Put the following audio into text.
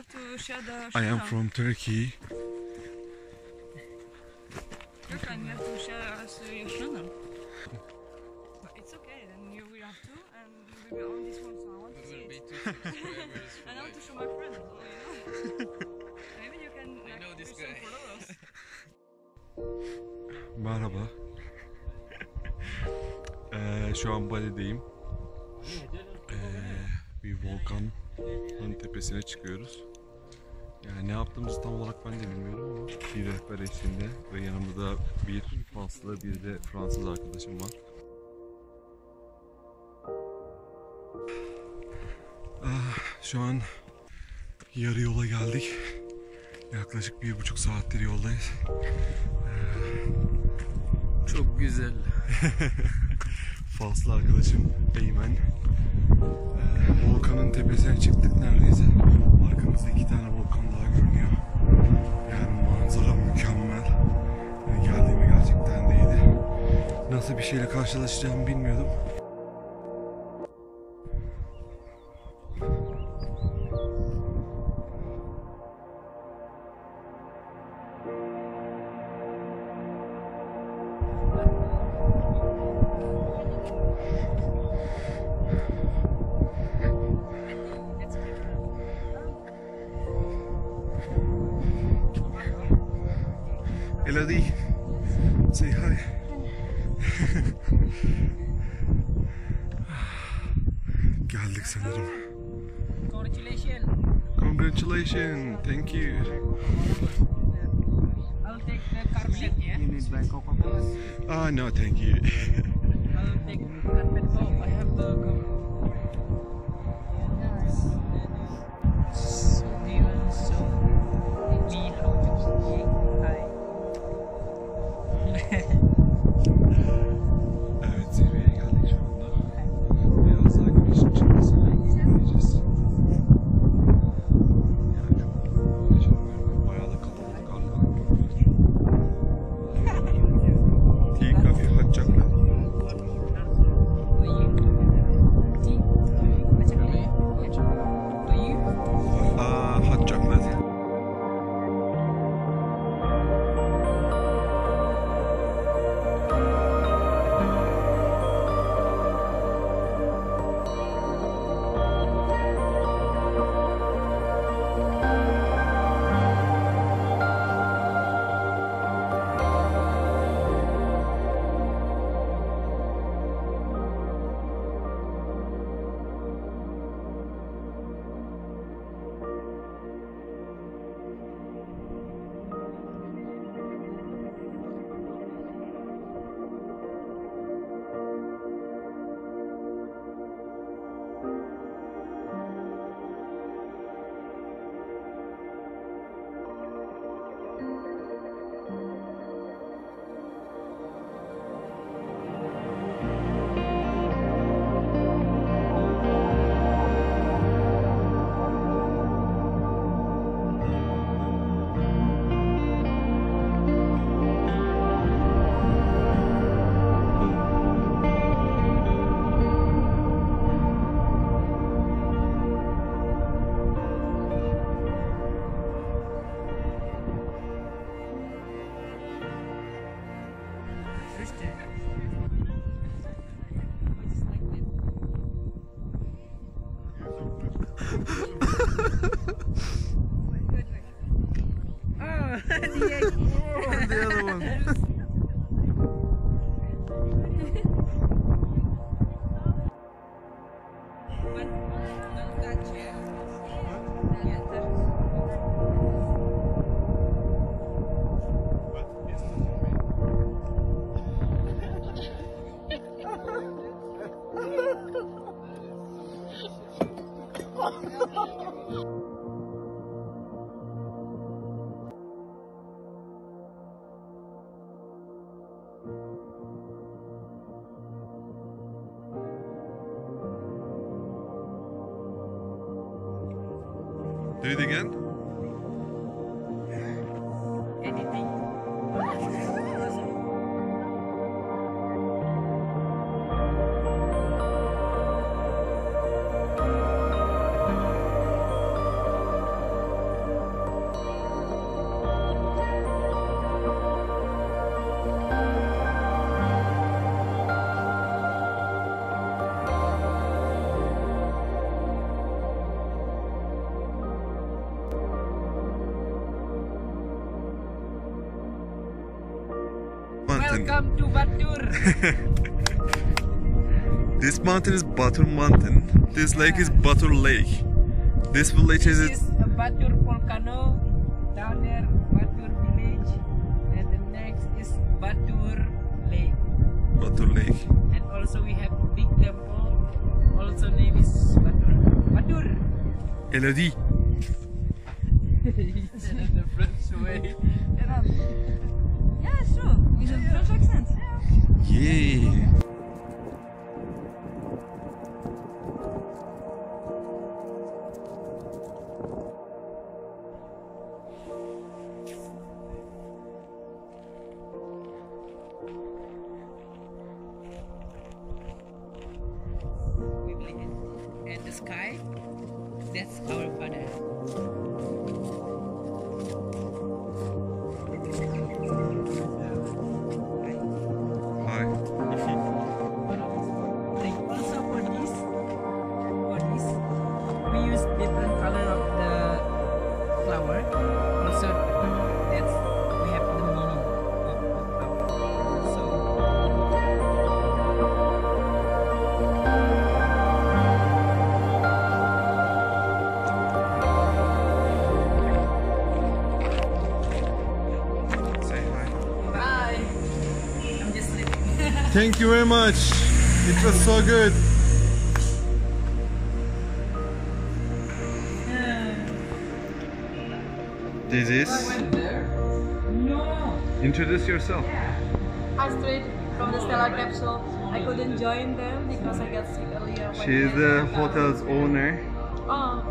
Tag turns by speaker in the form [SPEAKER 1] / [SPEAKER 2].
[SPEAKER 1] have to share the
[SPEAKER 2] I am
[SPEAKER 1] channel.
[SPEAKER 2] from Turkey.
[SPEAKER 1] You have to share us your channel. But it's okay, then you will have to, and we will on this one, so I want to see it. And I want to show my friends, so, you know. Maybe you can like,
[SPEAKER 3] know this
[SPEAKER 1] do some
[SPEAKER 3] guy.
[SPEAKER 1] followers.
[SPEAKER 2] Merhaba. Şu an Bali'deyim. Bir volkanın tepesine çıkıyoruz. Yani ne yaptığımızı tam olarak ben de bilmiyorum ama bir rehber eşliğinde ve yanımda bir Faslı bir de Fransız arkadaşım var. Şu an yarı yola geldik. Yaklaşık 1,5 saattir yoldayız.
[SPEAKER 3] Çok güzel.
[SPEAKER 2] Faslı arkadaşım Eymen. Volkanın tepesine çıktık neredeyse. Arkamızda 2 tane volkan daha görünüyor. Yani manzara mükemmel. Yani geldiğime gerçekten değdi. Nasıl bir şeyle karşılaşacağımı bilmiyordum. Elodie, say hi. Geldik sanırım.
[SPEAKER 1] Congratulations.
[SPEAKER 2] Congratulations, thank you.
[SPEAKER 1] I'll take the carpet, yeah?
[SPEAKER 3] You need buy Coca-Cola?
[SPEAKER 2] Ah, no, thank you.
[SPEAKER 1] I'll take carpet. Oh, I have the cover.
[SPEAKER 2] Evet, zirveye geldik şu anda. Biraz daha güneşin çıkmasını bekleyeceğiz. Yani çok muhteşem görünüyor. Bayağı da kalabalık arkadan görünüyor. Tea, coffee, hot chocolate. Hot chocolate. The other one. Do it again.
[SPEAKER 1] Editing.
[SPEAKER 2] mountain.
[SPEAKER 3] Welcome to Batur.
[SPEAKER 2] This mountain is Batur mountain. This lake is Batur Lake. This village
[SPEAKER 3] This
[SPEAKER 2] is
[SPEAKER 3] is a Batur volcano. Down there, Batur village, and the next is Batur Lake.
[SPEAKER 2] Batur Lake.
[SPEAKER 3] And also we have big temple. Also name is Batur. Batur.
[SPEAKER 2] Elodie.
[SPEAKER 3] In the French way.
[SPEAKER 1] Yeah, it's true. With a French accent. Yeah.
[SPEAKER 2] Yeah.
[SPEAKER 3] And the sky, that's our father.
[SPEAKER 2] Hi.
[SPEAKER 3] Like also for this, we use different color of the flower. Also, that's we have the meaning of the flower. So.
[SPEAKER 2] Say hi.
[SPEAKER 3] Bye. I'm just leaving.
[SPEAKER 2] Thank you very much. It was so good. This is.
[SPEAKER 3] No.
[SPEAKER 2] Introduce yourself.
[SPEAKER 1] I straight from the Stellar capsule. I couldn't join them because I got sick earlier.
[SPEAKER 2] She is the hotel's owner.
[SPEAKER 1] Oh,